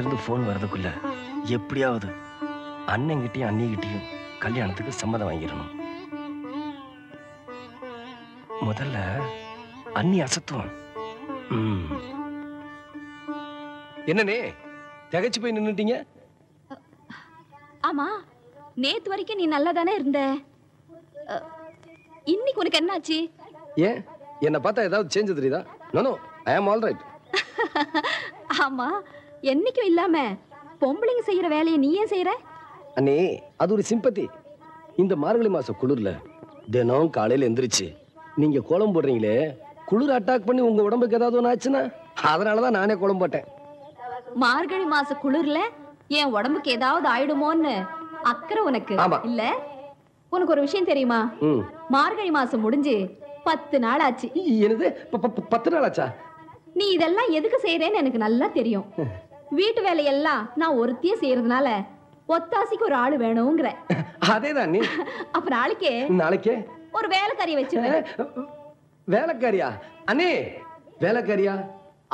கிட்ட இருந்து போன் வர்றதுக்குள்ள எப்படியாவது அண்ணன்கிட்டயும் அண்ணிகிட்டயும் கல்யாணத்துக்கு சம்மதம் வாங்கிடணும். முதல்ல அண்ணி அசத்துவோம். என்னனே திகைச்சு போய் நின்னுட்டீங்க? ஆமா, நேத்து வரைக்கும் நீ நல்லா தானே இருந்த. இன்னைக்கு உனக்கு என்னாச்சு? ஏன் என்ன பார்த்தா ஏதாவது சேஞ்ச் தெரியுதா? நோ நோ, ஐ அம் ஆல் ரைட். ஆமா, என்னைக்கும் இல்லாம பொம்பளைங்க செய்யற வேலையை நீ ஏன் செய்யற? அண்ணே, அது ஒரு சிம்பத்தி. இந்த மார்கழி மாச குளிர்ல தினம் காலையில எந்திரிச்சு நீங்க கோலம் போடுறீங்களே, குளிர் அட்டாக் பண்ணி உங்க உடம்புக்கு ஏதாவது ஒன்று ஆச்சுன்னா அதனாலதான் நானே கோலம் போட்டேன். மார்கழி மாச குளிர்ல என் உடம்புக்கு ஏதாவது ஆயிடுமோன்னு அக்கறை உனக்கு இல்ல? உனக்கு ஒரு விஷயம் தெரியுமா? மார்கழி மாசம் முடிஞ்சு 10 நாள் ஆச்சு. என்னது 10 நாள் ஆச்சா? நீ இதெல்லாம் எதுக்கு செய்யறேன்னு எனக்கு நல்லா தெரியும். வீட்டு வேலையெல்லாம் நான் ஒருத்தியே செய்யறதுனால ஒத்தாசிக்கு ஒரு ஆளு வேணும்ங்கற. அதேதான் நீ. அப்ப நாளைக்கே ஒரு வேலைக்காரியை வச்சிருவேன். வேலைக்காரியா? அண்ணே, வேலைக்காரியா?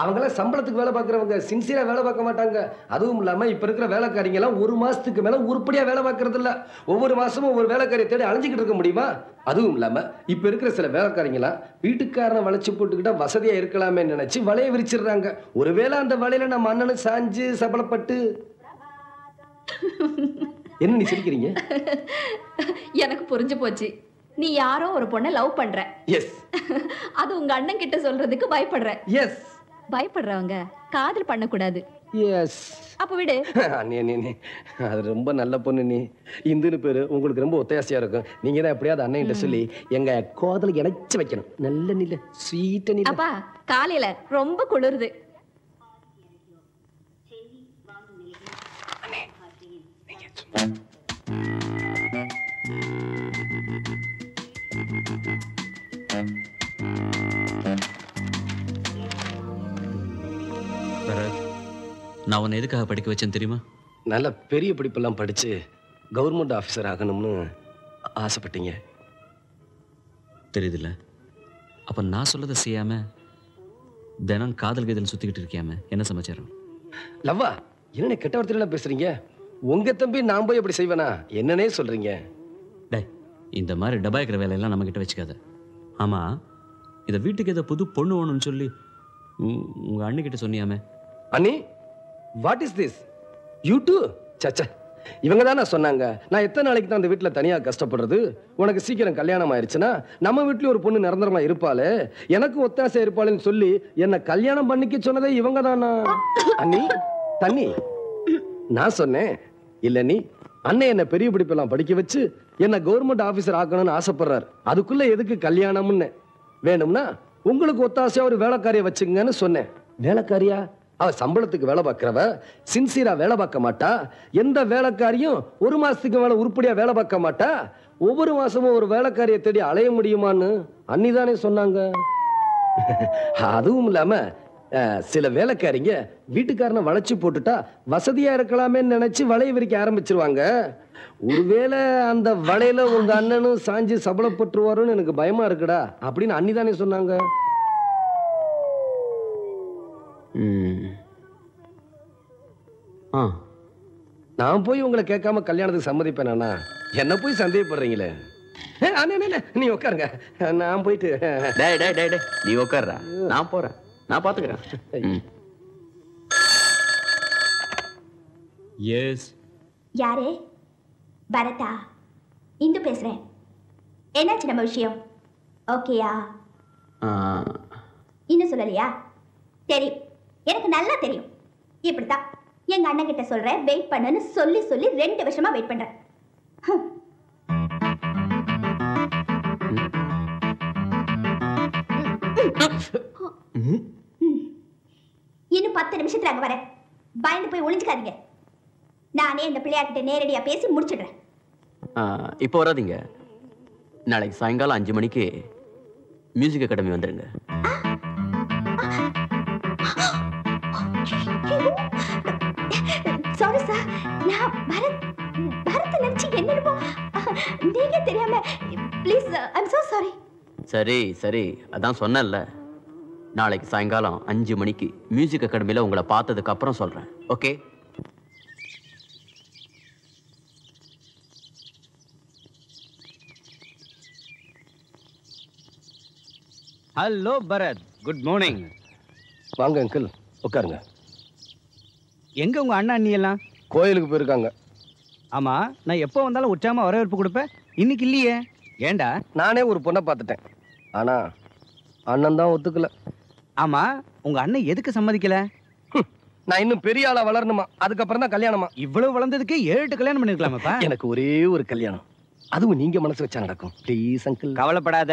அவங்களாம் சம்பளத்துக்கு வேலை பார்க்கறவங்க, சின்சியரா வேலை பார்க்க மாட்டாங்க. அதுவும் இல்லாம இப்ப இருக்கிற வேலைக்காரிங்க எல்லாம் ஒரு மாசத்துக்கு மேல உருப்படியா வேலை பார்க்கறது இல்ல. ஒவ்வொரு மாசமும் ஒரு வேலைக்காரியை தேடி அலைஞ்சிக்கிட்டு இருக்க முடியுமா? அதுவும் இல்லாம இப்ப இருக்கிற சில வேலைக்காரிங்க எல்லாம் வீட்டுக்காரனை வளைச்சு போட்டுக்கிட்டா வசதியா இருக்கலாமே நினைச்சு வலைய விரிச்சிடுறாங்க. ஒருவேளை அந்த வலையில நம்ம அண்ணனும் சாஞ்சு சபலப்பட்டு. என்ன நீ சிரிக்கிறீங்க? எனக்கு புரிஞ்சு போச்சு. நீ யாரோ ஒரு பொண்ணை லவ் பண்ற. எஸ். அது உங்க அண்ணன் கிட்ட சொல்றதுக்கு பயப்படுற. எஸ். பயப்படுறவங்க காதல் பண்ண கூடாது. எஸ். அப்ப விடு. நீ அது ரொம்ப நல்ல பொண்ணு. நீ இந்துன்னு பேரு உங்களுக்கு ரொம்ப ஒத்தாசையா இருக்கும். நீங்க தான் எப்படியாவது அண்ணன் கிட்ட சொல்லி எங்க காதலை இணைச்சு வைக்கணும். நல்ல நில ஸ்வீட்ட நில. அப்பா, காலையில ரொம்ப குளிருது. நான் உன்னை எதுக்காக படிக்க வச்சேன் தெரியுமா? நல்ல பெரிய படிப்பெல்லாம் படிச்சு கவர்மெண்ட் ஆஃபீஸர் ஆகணும்னு ஆசைப்பட்டீங்க. தெரியுதுல்ல? அப்ப நான் சொல்லதை செய்யாம தினம் காதல் கீதல் சுத்திக்கிட்டு இருக்கியாம என்ன சமாச்சாரம்? லவ்வா, என்ன கெட்ட வார்த்தையில பேசுறீங்க? உங்க தம்பி நான் போய் அப்படி செய்வேனா? என்னன்னே சொல்றீங்க? டேய், இந்த மாதிரி டபாய்க்கிற வேலையெல்லாம் நம்ம கிட்ட வச்சுக்காத. ஆமா, இதை வீட்டுக்கு ஏதோ புது பொண்ணு வேணும்னு சொல்லி உங்க அண்ணிக்கிட்ட சொன்னியாமே? அண்ணி, what is this? You too? சச்சா, இவங்க தானே சொன்னாங்க நான் எத்தனை நாளைக்கு தான் அந்த வீட்டில் தனியாக கஷ்டப்படுறது, உனக்கு சீக்கிரம் கல்யாணம் ஆயிடுச்சுன்னா நம்ம வீட்லயும் ஒரு பொண்ணு நிரந்தரமா இருப்பாளே, எனக்கு ஒத்தாசை இருப்பாளேன்னு சொல்லி என்ன கல்யாணம் பண்ணிக்க சொன்னதே இவங்க தானா? அண்ணி, தண்ணி நான் சொன்னேன் இல்ல? நீ அண்ணன் என்ன பெரிய படிப்பெல்லாம் படிக்க வச்சு என்ன கவர்மெண்ட் ஆபீசர் ஆக்கணும்னு ஆசைப்படுறாரு. அதுக்குள்ள எதுக்கு கல்யாணம்னு? வேணும்னா உங்களுக்கு ஒத்தாசையா ஒரு வேலைக்காரியை வச்சுங்கன்னு சொன்னேன். வேலைக்காரியா? அவ சம்பளத்துக்கு வேலை பார்க்கிறவ, சின்சியரா வேலை பார்க்க மாட்டா. எந்த வேலைக்காரியும் ஒரு மாசத்துக்கு மேல உருப்படியா வேலை பார்க்க மாட்டா. ஒவ்வொரு மாசமும் ஒரு வேலைக்காரியை தேடி அலைய முடியுமான்னு அன்னிதானே சொன்னாங்க. அதுவும் இல்லாம சில வேலைக்காரிங்க வீட்டுக்காரனை வளைச்சு போட்டுட்டா வசதியா இருக்கலாமே நினைச்சு வளைய விரிக்க ஆரம்பிச்சிருவாங்க. ஒருவேளை அந்த வளையல உங்க அண்ணனும் சாஞ்சு சபலப்பட்டுருவாருன்னு எனக்கு பயமா இருக்குடா அப்படின்னு அன்னிதானே சொன்னாங்க. நான் போய் உங்களை கேட்காம கல்யாணத்துக்கு சம்மதிப்பேனா? என்ன போய் சந்தேகப்படுறீங்களே? நீ உட்காருங்க, நான் போயிட்டு. நீ உட்கார்றா, நான் போறேன், நான் பாத்துக்கிறேன். எஸ். யாரே? பரதா, இந்து பேசுறேன். என்னாச்சு நம்ம விஷயம்? ஓகேயா? இன்னும் சொல்லலையா? தெரியும், எனக்கு நல்லா தெரியும். இப்படித்தான் எங்க அண்ணன் கிட்ட சொல்றேன் வெயிட் பண்ணுன்னு சொல்லி சொல்லி 2 வருஷமா வெயிட் பண்றேன். இன்னும் 10 நிமிஷத்துல அங்க வரேன். பயந்து போய் ஒளிஞ்சுக்காதீங்க. நானே இந்த பிள்ளையார்கிட்ட நேரடியா பேசி முடிச்சிடுறேன். இப்போ வராதீங்க. நாளைக்கு சாயங்காலம் 5 மணிக்கு மியூசிக் அகாடமி வந்துருங்க. சாரி சார், நான் பரத் நினைச்சு என்னமோ நீங்க தெரியாம. Please, I am so sorry. சரி சரி, அதான் சொன்னேன்ல, நாளைக்கு சாயங்காலம் 5 மணிக்கு மியூசிக் அகாடமியில் உங்களை பார்த்ததுக்கு அப்புறம் சொல்றேன். Okay? Hello Bharath, good morning. வாங்க அங்கிள், உட்காருங்க. எங்க உங்க அண்ணா அண்ணி எல்லாம்? கோயிலுக்கு போயிருக்காங்க. ஆமா, நான் எப்போ வந்தாலும் உற்சாகமா வரவேற்பு கொடுப்பேன், இன்னைக்கு இல்லையே, ஏண்டா? நானே ஒரு பொண்ணை பார்த்துட்டேன், ஆனா அண்ணன் தான் ஒத்துக்கல. ஆமா, உங்க அண்ணன் எதுக்கு சம்மதிக்கல? நான் இன்னும் பெரிய ஆளா வளரணுமா, அதுக்கப்புறம் தான் கல்யாணமா. இவ்வளவு வளர்ந்ததுக்கு 7 கல்யாணம் பண்ணிருக்கலாமாப்பா? எனக்கு ஒரே ஒரு கல்யாணம், அதுவும் நீங்க மனசு வச்சா நடக்கும். Please uncle. கவலைப்படாத,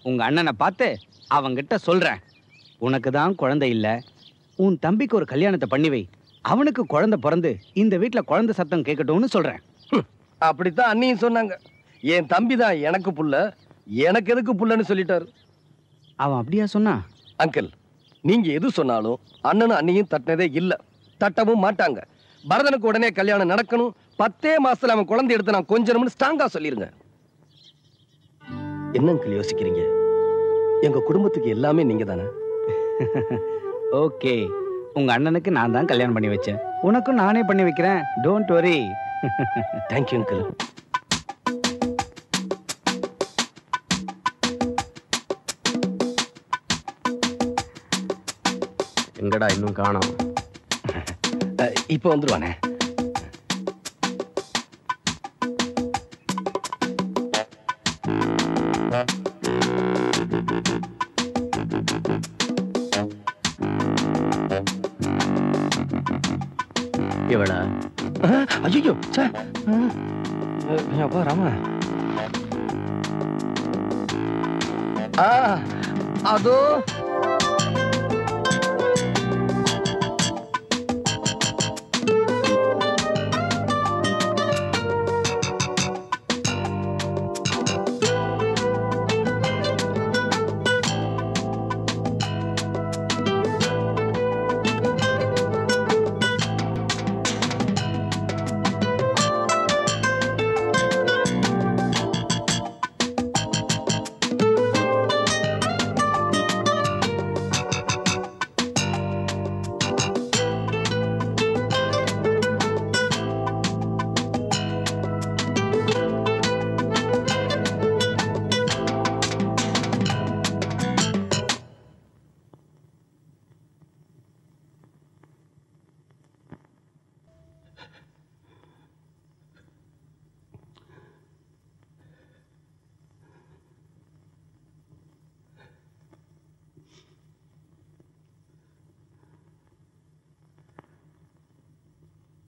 உங்க அண்ணனை பார்த்து அவங்கிட்ட சொல்றேன், உனக்கு தான் குழந்தை இல்ல, உன் தம்பிக்கு ஒரு கல்யாணத்தை பண்ணி வை, அவனுக்கு குழந்தை பிறந்து இந்த வீட்டுல குழந்தை சத்தம் கேட்கட்டும்னு சொல்றேன். அப்படித்தான் அண்ணியும் சொன்னாங்க. என் தம்பி தான் எனக்கு புள்ள, எனக்கு எதுக்கு புள்ளன்னு சொல்லிட்டாரு. அவன் அப்படியா சொன்னா? அங்கிள், நீங்க எது சொன்னாலும் அண்ணனும் அண்ணியும் தட்டினதே இல்ல, தட்டவும் மாட்டாங்க. பரதனுக்கு உடனே கல்யாணம் நடக்கணும், 10 மாசத்துல அவன் குழந்தை எடுத்து நான் கொஞ்சணும்னு ஸ்ட்ராங்கா சொல்லிருங்க. என்ன அங்கிள் யோசிக்கிறீங்க? எங்க குடும்பத்துக்கு எல்லாமே நீங்க தானே. ஓகே, உங்க அண்ணனுக்கு நான் தான் கல்யாணம் பண்ணி வச்சேன், உனக்கும் நானே பண்ணி வைக்கிறேன், டோன்ட் வரி. Thank you uncle. எங்கடா இன்னும் காணோம்? இப்போ வந்துருவானே. இவளா? ஐயோ அப்பா ராமா. அதோ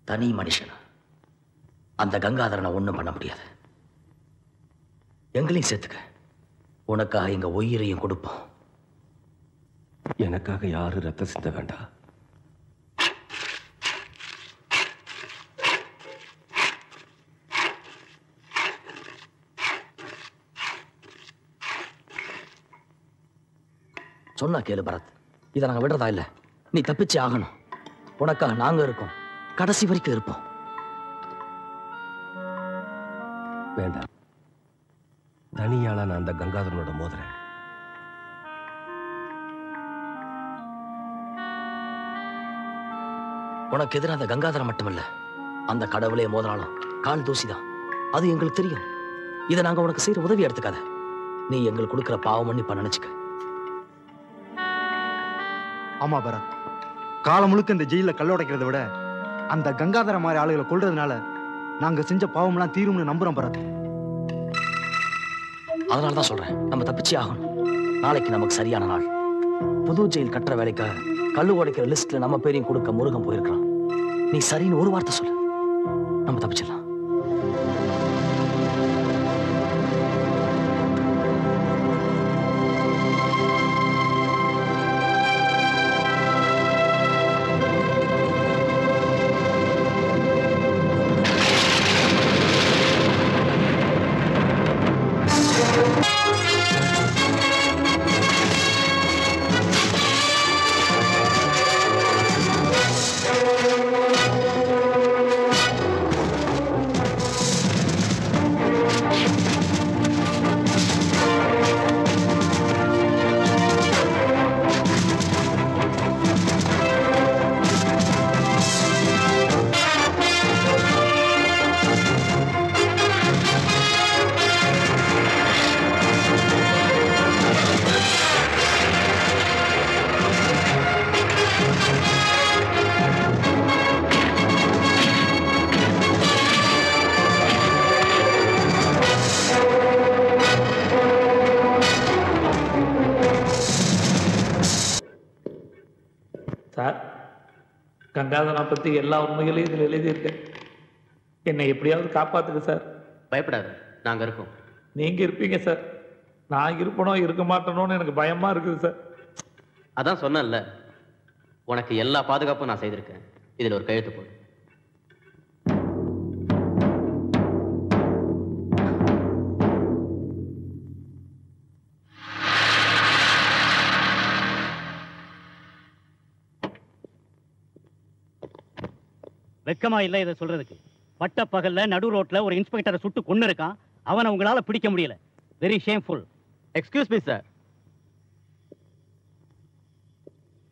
தனி மனுஷன் அந்த கங்காதரனை ஒண்ணும் பண்ண முடியாது. எங்களையும் சேர்த்துக்க, உனக்காக எங்க உயிரையும் கொடுப்போம். எனக்காக யாரும் ரத்த சிந்த வேண்டாம். சொன்னா கேளு பரத், இதை நாங்க விடுறதா இல்ல, நீ தப்பிச்சு ஆகணும். உனக்காக நாங்க இருக்கோம், கடைசி வரைக்கும் இருப்போம். வேண்டாம், தனியாளா நான் அந்த கங்காதரனோட மோதுறேன். உனக்கு எதிராக அந்த கங்காதரன் மட்டுமல்ல, அந்த கடவுளே மோதினாலும் கால் தூசிதான், அது எங்களுக்கு தெரியும். இதை நாங்க உனக்கு செய்யற உதவி எடுத்துக்காத, நீ எங்களுக்கு கொடுக்கிற பாவம் மன்னிப்பா நினைச்சுக்க. ஆமா பரத், காலம் முழுக்க இந்த ஜெயில கல்லோடைக்கிறத விட அந்த கங்காதர மாதிரி ஆளுகளை கொல்றதுனால நாங்க செஞ்ச பாவம்லாம் தீரும்னு நம்புறோம் பரத். அதனாலதான் சொல்றேன், நம்ம தப்பிச்சே ஆகணும். நாளைக்கு நமக்கு சரியான நாள். புது ஜெயில் கட்டுற வேலைக்காக கல்லு உடைக்கிற லிஸ்ட்ல நம்ம பேரையும் கொடுக்க முருகன் போயிருக்கான். நீ சரின்னு ஒரு வார்த்தை சொல்லு, நம்ம தப்பிச்சிடலாம். கங்காதரனை பற்றி எல்லா உண்மைகளையும் இதில் எழுதியிருக்கேன். என்னை எப்படியாவது காப்பாற்றுங்க சார். பயப்படாது, நாங்கள் இருக்கோம். நீங்கள் இருப்பீங்க சார். நான் இருப்பனோ இருக்க மாட்டேனோன்னு எனக்கு பயமாக இருக்குது சார். அதான் சொன்னேன்ல, உனக்கு எல்லா பாதுகாப்பும் நான் செய்திருக்கேன். இதில் ஒரு கையெழுத்து போடு. வெக்கமா இல்லை இதை சொல்றதுக்கு? பட்ட பகல்ல நடு ரோட்ல ஒரு இன்ஸ்பெக்டரை சுட்டு கொன்னு இருக்கான். அவனை உங்களால பிடிக்க முடியல. Very shameful. Excuse me sir.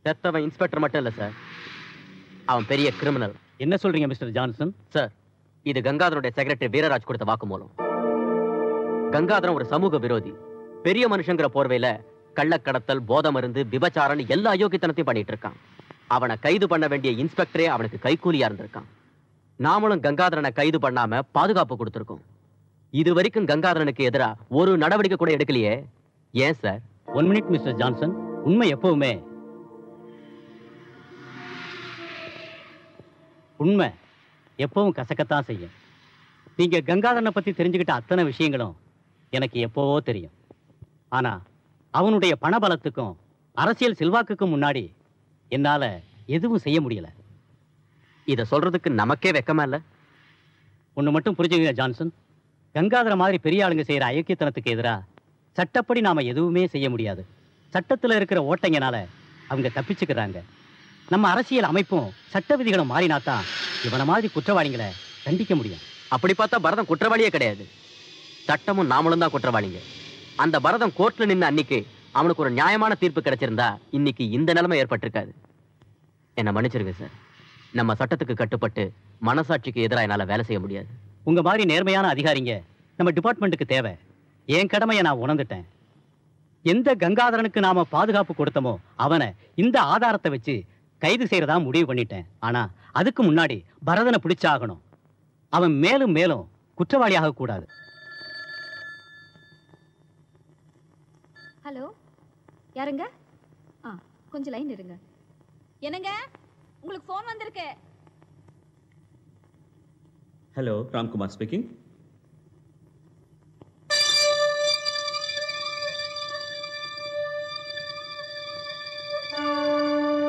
செத்தவன் இன்ஸ்பெக்டர் மட்டும் இல்லை சார், அவன் பெரிய கிரிமினல். என்ன சொல்றீங்க மிஸ்டர் ஜான்சன்? சார், இது கங்காதரனுடைய செக்ரட்டரி வீரராஜ் கொடுத்த வாக்குமூலம். கங்காதரன் ஒரு சமூக விரோதி. பெரிய மனுஷங்கிற போர்வையில கள்ளக்கடத்தல், போதை மருந்து, விபச்சாரம் எல்லா அயோக்கியத்தனத்தையும் பண்ணிட்டு இருக்கான். அவனை கைது பண்ண வேண்டிய இன்ஸ்பெக்டரே அவனுக்கு கைக்கூலியா இருந்திருக்கான். நாமளும் கங்காதரனை கைது பண்ணாம பாதுகாப்பு கொடுத்திருக்கோம். இது வரைக்கும் கங்காதரனுக்கு எதிராக ஒரு நடவடிக்கை கூட எடுக்கலையே, ஏன் சார்? 1 minute mister Johnson. உண்மை எப்பவுமே உண்மை எப்பவும் கசக்கத்தான் செய்யும். நீங்க கங்காதரனை பத்தி தெரிஞ்சுக்கிட்ட அத்தனை விஷயங்களும் எனக்கு எப்பவோ தெரியும். ஆனா அவனுடைய பணபலத்துக்கும் அரசியல் செல்வாக்குக்கும் முன்னாடி என்னால எதுவும் செய்ய முடியல. இதை சொல்றதுக்கு நமக்கே வெக்கமா இல்ல? ஒண்ணு மட்டும் புரிஞ்சுங்க ஜான்சன், கங்காதர மாதிரி பெரிய ஆளுங்க செய்யற அயோக்கியத்தனத்துக்கு எதிராக சட்டப்படி நாம எதுவுமே செய்ய முடியாது. சட்டத்துல இருக்கிற ஓட்டைங்கனால அவங்க தப்பிச்சுக்கிறாங்க. நம்ம அரசியல் அமைப்பும் சட்ட விதிகளும் மாறினாத்தான் இவனை மாதிரி குற்றவாளிகளை தண்டிக்க முடியும். அப்படி பார்த்தா பரதம் குற்றவாளியே கிடையாது. சட்டமும் நாமளும் தான் குற்றவாளிங்க. அந்த பரதம் கோர்ட்ல நின்று அன்னைக்கு அவனுக்கு ஒரு நியாயமான தீர்ப்பு கிடைச்சிருந்தா இன்னைக்கு இந்த நிலைமை ஏற்பட்டிருக்காது. என்ன மன்னிச்சிருங்க சார். நம்ம சட்டத்துக்கு கட்டுப்பட்டு மனசாட்சிக்கு எதிராக என்னால வேலை செய்ய முடியாது. உங்க மாதிரி நேர்மையான அதிகாரிங்க நம்ம டிபார்ட்மெண்ட்டுக்கு தேவை. என் கடமையை நான் உணர்ந்துட்டேன். எந்த கங்காதரனுக்கு நாம பாதுகாப்பு கொடுத்தோமோ அவனை இந்த ஆதாரத்தை வச்சு கைது செய்யறதா முடிவு பண்ணிட்டேன். ஆனா அதுக்கு முன்னாடி பரதனை பிடிச்சாகணும். அவன் மேலும் மேலும் குற்றவாளியாக கூடாது. ஹலோ, யாருங்க? கொஞ்சம் லைன் இருங்க. என்னங்க, உங்களுக்கு ஃபோன் வந்திருக்கு. Hello, Ramkumar speaking.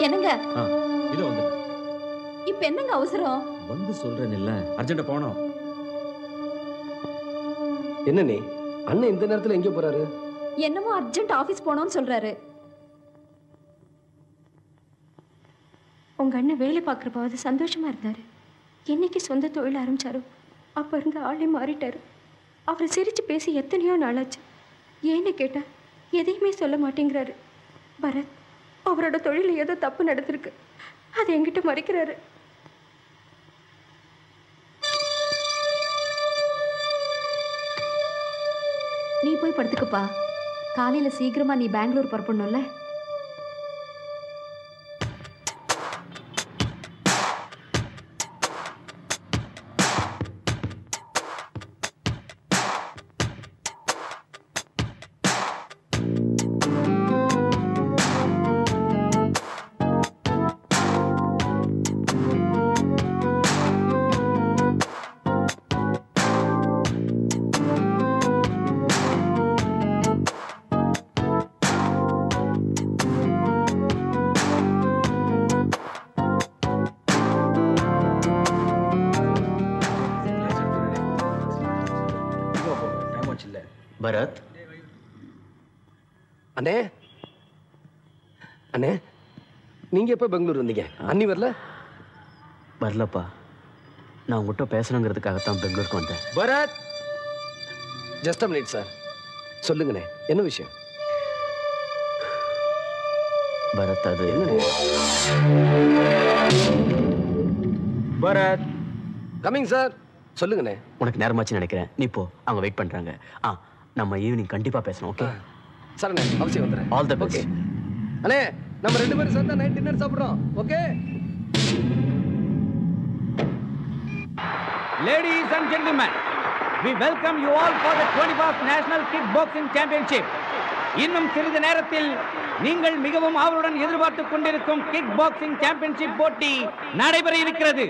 என்னங்க? இதோ வந்து. இப்ப என்னங்க அவசரம்? வந்து சொல்றேன் இல்ல, அர்ஜென்ட்டா போகணும். என்ன நீ அண்ணன் இந்த நேரத்துல எங்க போறாரு? என்னமோ அர்ஜென்ட் ஆபீஸ் போனோம்னு சொல்றாரு. உங்க அண்ணன் வேலை பார்க்குறப்பாவது சந்தோஷமா இருந்தாரு. என்னைக்கு சொந்த தொழில் ஆரம்பிச்சாரோ அப்ப இருந்து ஆளே மாறிட்டாரு. அவர் சிரிச்சு பேசி எத்தனையோ நாளாச்சு. ஏன்னு கேட்டா எதையுமே சொல்ல மாட்டேங்கிறாரு. பரத், அவரோட தொழில ஏதோ தப்பு நடந்திருக்கு, அதை என்கிட்ட மறைக்கிறாரு. நீ போய் படுத்துக்கப்பா. காலையில சீக்கிரமா நீ பெங்களூர் புறப்படணும்ல. பரத், அண்ணே அண்ணே, நீங்க எப்ப பெங்களூர் வந்தீங்க? அண்ணி வரல? வரலப்பா. நான் உங்ககிட்ட பேசணுங்கிறதுக்காகத்தான் பெங்களூருக்கு வந்தேன். Bharath, just a minute sir. சொல்லுங்கண்ணே, என்ன விஷயம்? பரத், அது பரத் கமிங் சார். சொல்லுங்கண்ணே. உனக்கு நேரமாச்சு நினைக்கிறேன். நீ போ, அவங்க வெயிட் பண்றாங்க. நம்ம ஈவினிங் கண்டிப்பா பேசணும். ஓகே சார், அண்ணே அவசியம் வந்துடுறேன். All the best. அண்ணே, நம்ம ரெண்டு பேரும் சேர்ந்து நைட் டின்னர் சாப்பிடுறோம். Okay? Ladies and gentlemen, we welcome you all for the 21st National Kickboxing Championship. இன்னும் சிறிது நேரத்தில் நீங்கள் மிகவும் ஆவலுடன் எதிர்பார்த்துக் கொண்டிருக்கும் கிக் பாக்ஸிங் சாம்பியன்ஷிப் போட்டி நடைபெற இருக்கிறது.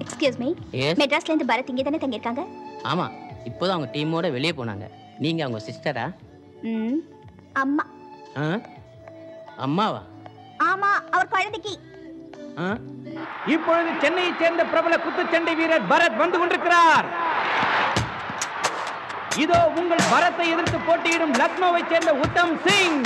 எக்ஸ்கியூஸ் மீ, மெட்ராஸ்ல இருந்து பரத் இங்கே தானே தங்கியிருக்காங்க? ஆமா, இப்போதான் அவங்க டீமோட வெளியே போனாங்க. நீங்க அவங்க சிஸ்டரா? அம்மா. அம்மாவா? ஆமா, அவர் குழந்தைக்கு. இப்பொழுது சென்னையைச் சேர்ந்த பிரபல குத்துச்சண்டை வீரர் பரத் வந்து கொண்டிருக்கிறார். இதோ உங்கள் பரத்தை எதிர்த்து போட்டியிடும் லக்னோவை சேர்ந்த உத்தம் சிங்.